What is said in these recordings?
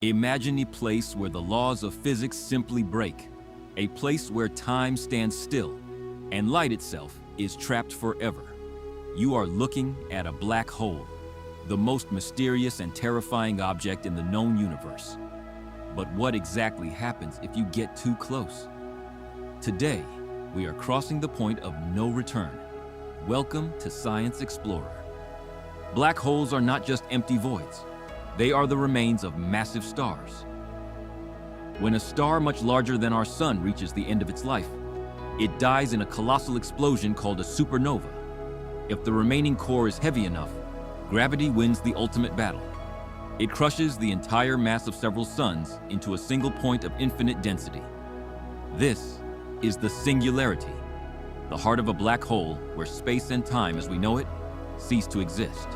Imagine a place where the laws of physics simply break, a place where time stands still and light itself is trapped forever. You are looking at a black hole, the most mysterious and terrifying object in the known universe. But what exactly happens if you get too close? Today, we are crossing the point of no return. Welcome to Science Explorer. Black holes are not just empty voids. They are the remains of massive stars. When a star much larger than our sun reaches the end of its life, it dies in a colossal explosion called a supernova. If the remaining core is heavy enough, gravity wins the ultimate battle. It crushes the entire mass of several suns into a single point of infinite density. This is the singularity, the heart of a black hole where space and time as we know it cease to exist.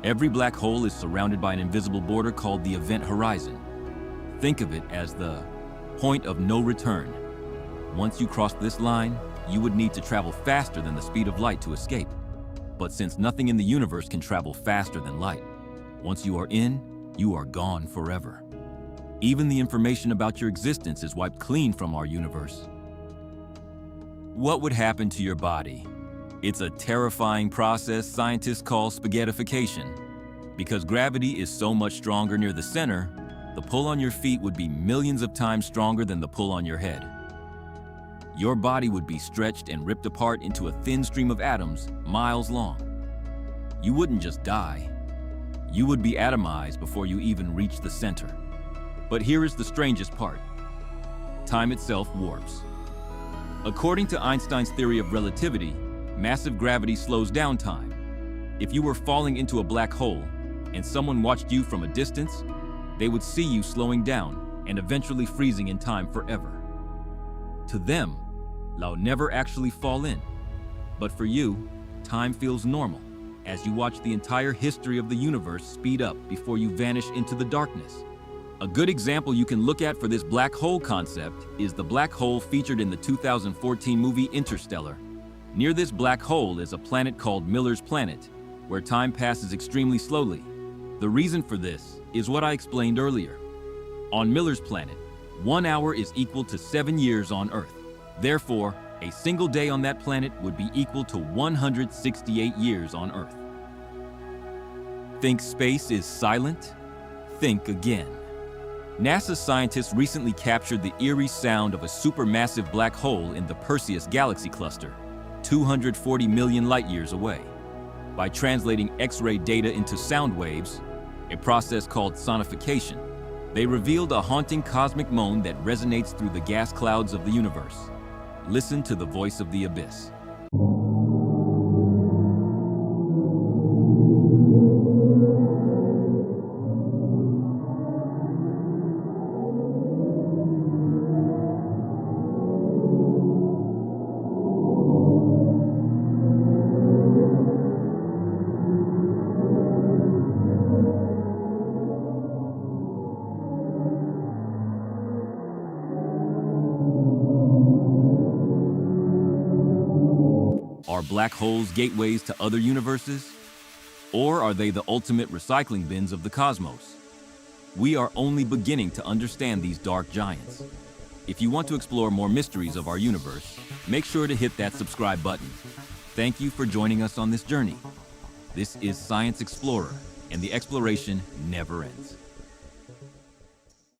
Every black hole is surrounded by an invisible border called the event horizon. Think of it as the point of no return. Once you cross this line, you would need to travel faster than the speed of light to escape. But since nothing in the universe can travel faster than light, once you are in, you are gone forever. Even the information about your existence is wiped clean from our universe. What would happen to your body? It's a terrifying process scientists call spaghettification. Because gravity is so much stronger near the center, the pull on your feet would be millions of times stronger than the pull on your head. Your body would be stretched and ripped apart into a thin stream of atoms miles long. You wouldn't just die. You would be atomized before you even reach the center. But here is the strangest part. Time itself warps. According to Einstein's theory of relativity, massive gravity slows down time. If you were falling into a black hole and someone watched you from a distance, they would see you slowing down and eventually freezing in time forever. To them, you'll never actually fall in. But for you, time feels normal as you watch the entire history of the universe speed up before you vanish into the darkness. A good example you can look at for this black hole concept is the black hole featured in the 2014 movie Interstellar. Near this black hole is a planet called Miller's Planet, where time passes extremely slowly. The reason for this is what I explained earlier. On Miller's Planet, 1 hour is equal to 7 years on Earth. Therefore, a single day on that planet would be equal to 168 years on Earth. Think space is silent? Think again. NASA scientists recently captured the eerie sound of a supermassive black hole in the Perseus galaxy cluster, 240 million light-years away. By translating X-ray data into sound waves, a process called sonification, they revealed a haunting cosmic moan that resonates through the gas clouds of the universe. Listen to the voice of the abyss. Are black holes gateways to other universes? Or are they the ultimate recycling bins of the cosmos? We are only beginning to understand these dark giants. If you want to explore more mysteries of our universe, make sure to hit that subscribe button. Thank you for joining us on this journey. This is Science Explorer, and the exploration never ends.